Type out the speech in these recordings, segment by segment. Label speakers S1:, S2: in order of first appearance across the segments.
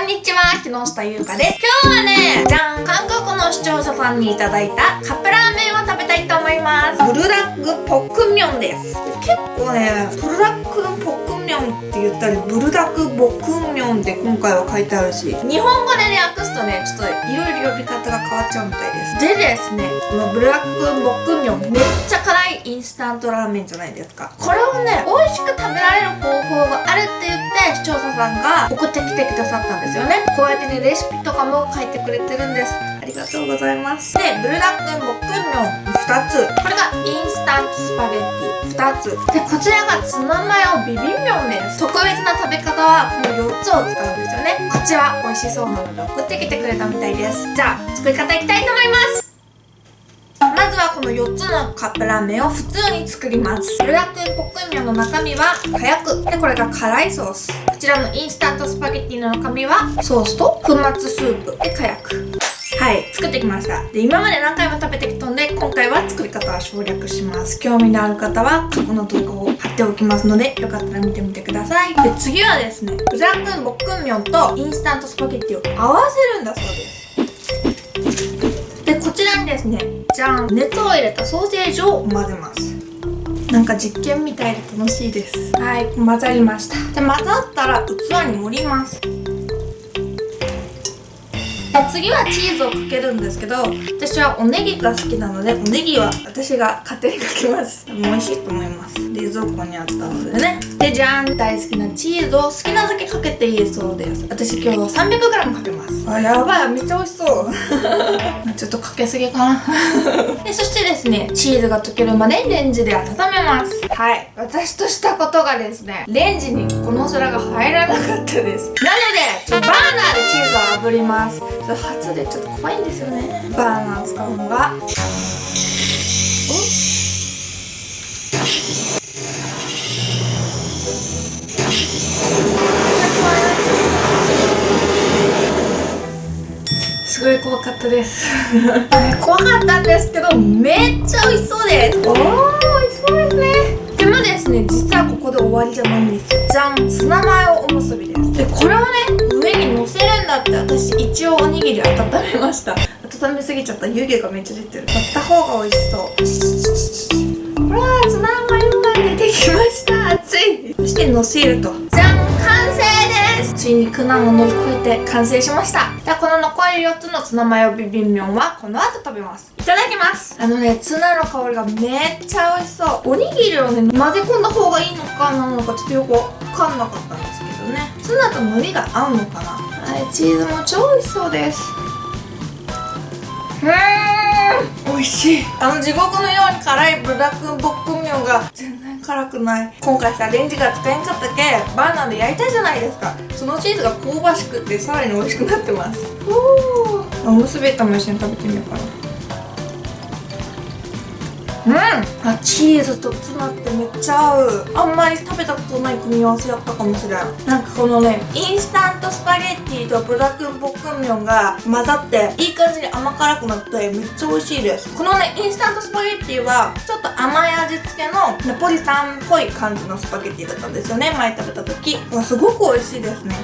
S1: んにちは、木下優香です。今日はね、じゃん、韓国の視聴者さんにいただいたカップラーメンを食べたいと思います。ブルダックポックミョンです。結構ね、ブルダックポックミョンって言ったり、ブルダックボックミョンって今回は書いてあるし、日本語でね、訳すとね、ちょっといろいろ呼び方が変わっちゃうみたいです。でですね、このブルダックボックミョン、めっちゃ辛いインスタントラーメンじゃないですか。これをね、美味しく食べられる方法があるって言って視聴者さんが送ってきてくださったんですよね。こうやってね、レシピとかも書いてくれてるんです。ありがとうございます。で、ブルダックボックミョン2つ、これがインスタントスパゲッティ2つで、こちらがツナマヨビビンミョンです。特別な食べ方はこの4つを使うんですよね。こっちは美味しそうなので送ってきてくれたみたいです。じゃあ作り方いきたいと思います。まずはこの4つのカップラーメンを普通に作ります。ブルダックポックミョンの中身は火薬で、これが辛いソース。こちらのインスタントスパゲッティの中身はソースと粉末スープで火薬。はい、作ってきました。で、今まで何回も食べてきたので、今回は作り方は省略します。興味のある方は過去の動画を貼っておきますので、よかったら見てみてください。で、次はですね、ブルダックボックミョンとインスタントスパゲッティを合わせるんだそうです。で、こちらにですね、じゃん、熱を入れたソーセージを混ぜます。なんか実験みたいで楽しいです。はい、混ざりました。で、混ざったら器に盛ります。で、次はチーズをかけるんですけど、私はおネギが好きなので、おネギは私が勝手にかけます。美味しいと思います。冷蔵庫にあったのでね。で、じゃん、大好きなチーズを好きなだけかけていいそうです。私今日 300g かけます。あ、やばい、めっちゃ美味しそうちょっとかけすぎかなで、そしてですね、チーズが溶けるまでレンジで温めます。はい、私としたことがですね、レンジにこの皿が入らなかったです。なのでバーナーでチーズを炙ります。初でちょっと怖いんですよね、バーナーを使うのが。すごい怖かったです怖かったんですけど、めっちゃ美味しそうです。おー、美味しそうですね。でもですね、実はここで終わりじゃないんですよ。じゃん、ツナマヨおむすびです。で、これをね、上に乗せるんだって、私一応おにぎり温めました。温めすぎちゃった。湯気がめっちゃ出てる。割った方が美味しそう。ほらー、ツナマヨが出てきました。熱い。そして乗せると、じゃん、完成です。ついに苦難を乗り越えて完成しました。では、この残り4つのツナマヨビビンミョンはこの後食べます。いただきます。ツナの香りがめっちゃ美味しそう。おにぎりをね、混ぜ込んだ方がいいのかなのかちょっとよくわかんなかったんですけどね。ツナと海苔が合うのかな。はい、チーズも超美味しそうです。美味しい。地獄のように辛いブルダックボックミョンが全然辛くない。今回さ、レンジが使えんかったけバーナーで焼いたじゃないですか。そのチーズが香ばしくてさらに美味しくなってます。おむすびとも一緒に食べてみようかな。チーズとツナってめっちゃ合う。あんまり食べたことない組み合わせだったかもしれん。なんかこのね、インスタントスパゲッティとブルダックボックミョンが混ざっていい感じに甘辛くなってめっちゃ美味しいです。このね、インスタントスパゲッティはちょっと甘い味付けのナポリタンっぽい感じのスパゲッティだったんですよね、前食べた時。すごく美味しいですね。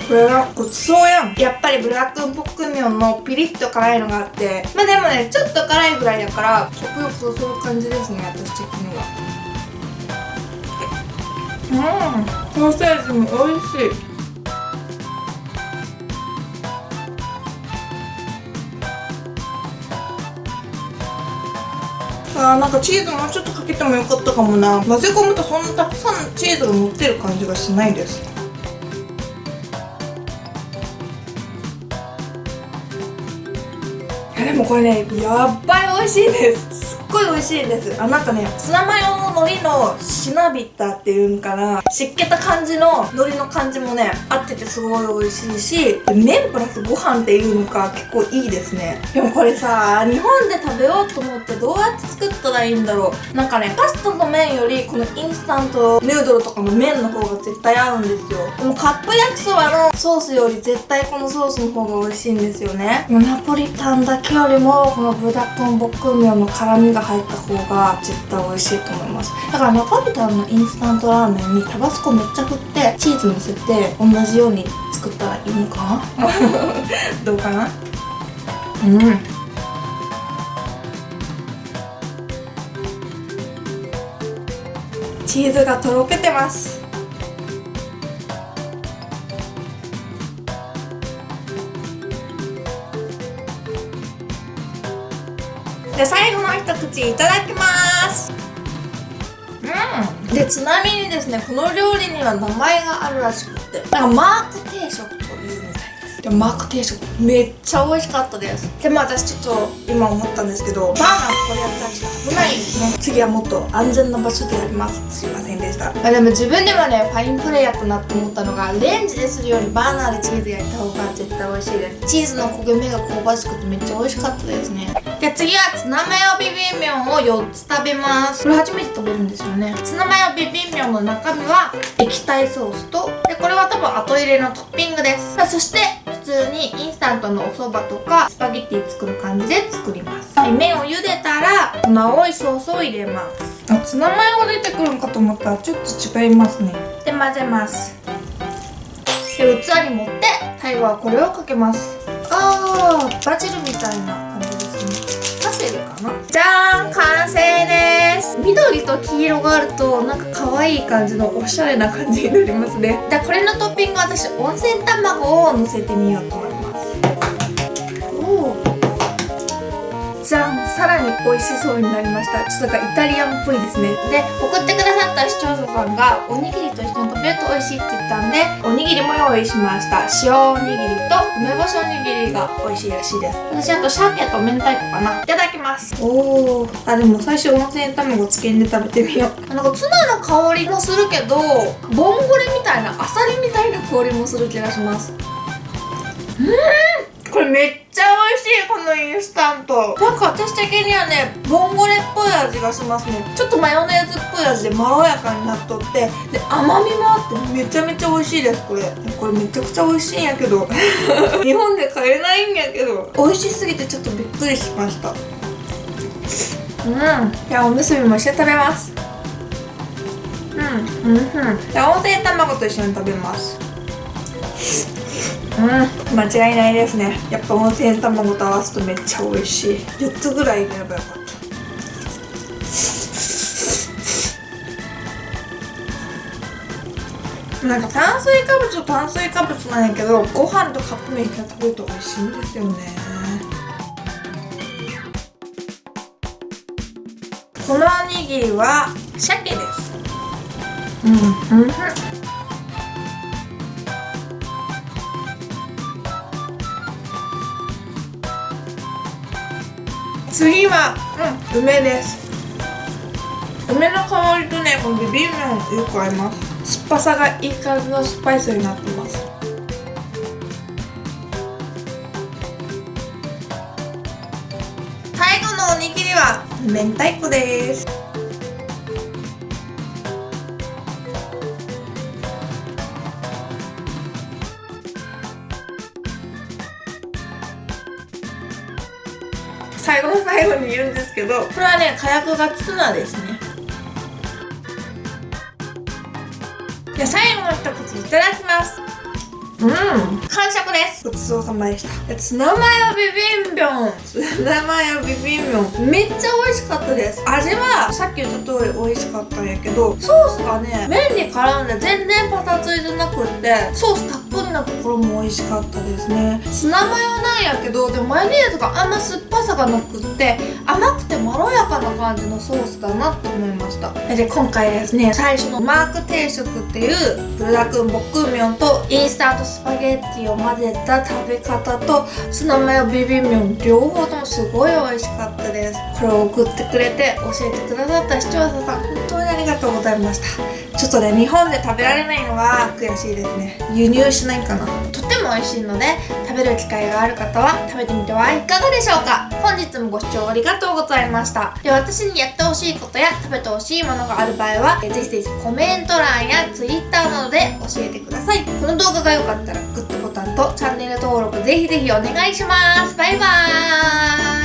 S1: これはごちそうやん。やっぱりブルダックボックミョンのピリッと辛いのがあって、まあでもね、ちょっと辛いぐらいだから食欲そそる感じですね、私的には。ソーセージも美味しい。なんかチーズもうちょっとかけてもよかったかもな。混ぜ込むとそんなたくさんチーズが乗ってる感じがしないです。でもこれね、やっばい美味しいです。すっごい美味しいです。なんかね、ツナマヨの海苔のしなびったっていうんかな、湿気た感じの海苔の感じもね、合っててすごい美味しいし、麺プラスご飯っていうのか結構いいですね。でもこれさ、日本で食べようと思ってどうやって作ったらいいんだろう。なんかね、パスタの麺よりこのインスタントヌードルとかの麺の方が絶対合うんですよ。でもカップ焼きそばのソースより絶対このソースの方が美味しいんですよね。ナポリタンだけよりもこのブルダックボックミョンの辛みが入った方が絶対美味しいと思います。ます。だからナポリタンのインスタントラーメンにタバスコめっちゃ振ってチーズ乗せて同じように作ったらいいのかなどうかな。チーズがとろけてます。で、最後の一口いただきます。で、ちなみにですね、この料理には名前があるらしくて、なんかマーク定食というみたいです。でもマーク定食めっちゃ美味しかったです。でも私ちょっと今思ったんですけど、バーナーこれやったらちょっと危ないですね。次はもっと安全な場所でやります。すいませんでした。でも自分でもね、ファインプレーやったなって思ったのが、レンジでするよりバーナーでチーズ焼いた方が絶対美味しいです。チーズの焦げ目が香ばしくてめっちゃ美味しかったですね。で、次はツナマヨビビンミョンを4つ食べます。これ初めて食べるんですよね。ツナマヨビビンミョンの中身は液体ソースと、でこれは多分後入れのトッピングです。そして普通にインスタントのお蕎麦とかスパゲッティ作る感じで作ります。で、麺を茹でたら粉多いソースを入れます。ツナマヨが出てくるのかと思ったらちょっと違いますね。で、混ぜます。で、器に盛って最後はこれをかけます。バジルみたいな感じですね。パセリかな。じゃーん、完成です。緑と黄色があるとなんか可愛い感じのおしゃれな感じになりますね。で、これのトッピング私温泉卵をのせてみようと思います。じゃん、さらに美味しそうになりました。ちょっとなんかイタリアンっぽいですね。で、送ってくださった視聴者さんがおにぎりと一緒に食べると美味しいって言ったんで、おにぎりも用意しました。塩おにぎりと梅干しおにぎりが美味しいらしいです。私あと鮭と明太子かな。いただきます。でも最初温泉卵つけんで食べてみよう。なんかツナの香りもするけど、ボンゴレみたいな、アサリみたいな香りもする気がします。これめっちゃ美味しい、このインスタント。なんか私的にはね、ボンゴレっぽい味がしますね。ちょっとマヨネーズっぽい味でまろやかになっとって、で、甘みもあってめちゃめちゃ美味しいです、これ。これめちゃくちゃ美味しいんやけど。日本で買えないんやけど。美味しすぎてちょっとびっくりしました。じゃあおむすびも一緒に食べます。じゃあ温泉卵と一緒に食べます。間違いないですね。やっぱ温泉卵と合わすとめっちゃ美味しい。4つぐらい入れればよかった。なんか炭水化物と炭水化物なんやけど、ご飯とカップ麺から食べると美味しいんですよね。このおにぎりは鮭です。次は、梅です。梅の香りとね、このビビン麺よく合います。酸っぱさがいい感じのスパイスになってます。最後のおにぎりは明太子です。最後の最後に言うんですけど、これはね、火薬がツナですね。で、最後の一口いただきます。完食です。ごちそうさまでした。ツナマヨビビンミョン。ツナマヨビビンミョン。めっちゃ美味しかったです。味はさっき言った通り美味しかったんやけど、ソースがね、麺に絡んで全然パサついてなくって、ソースたっぷりなところも美味しかったですね。ツナマヨなんやけど、でもマヨネーズがあんま酸っぱさがなくって、甘くてまろやかな感じのソースだなって思いました。で、今回ですね、最初のマーク定食っていうブルダクンボックンミョンとインスタントスパゲッティを混ぜた食べ方とツナマヨビビンミョン両方ともすごい美味しかったです。これを送ってくれて教えてくださった視聴者さん、本当にありがとうございました。ちょっとね、日本で食べられないのが悔しいですね。輸入しないかな。とっても美味しいので、食べる機会がある方は食べてみてはいかがでしょうか。本日もご視聴ありがとうございました。で、私にやってほしいことや食べてほしいものがある場合は、ぜひぜひコメント欄や Twitter などで教えてください。この動画が良かったらグッドボタンとチャンネル登録ぜひぜひお願いします。バイバーイ。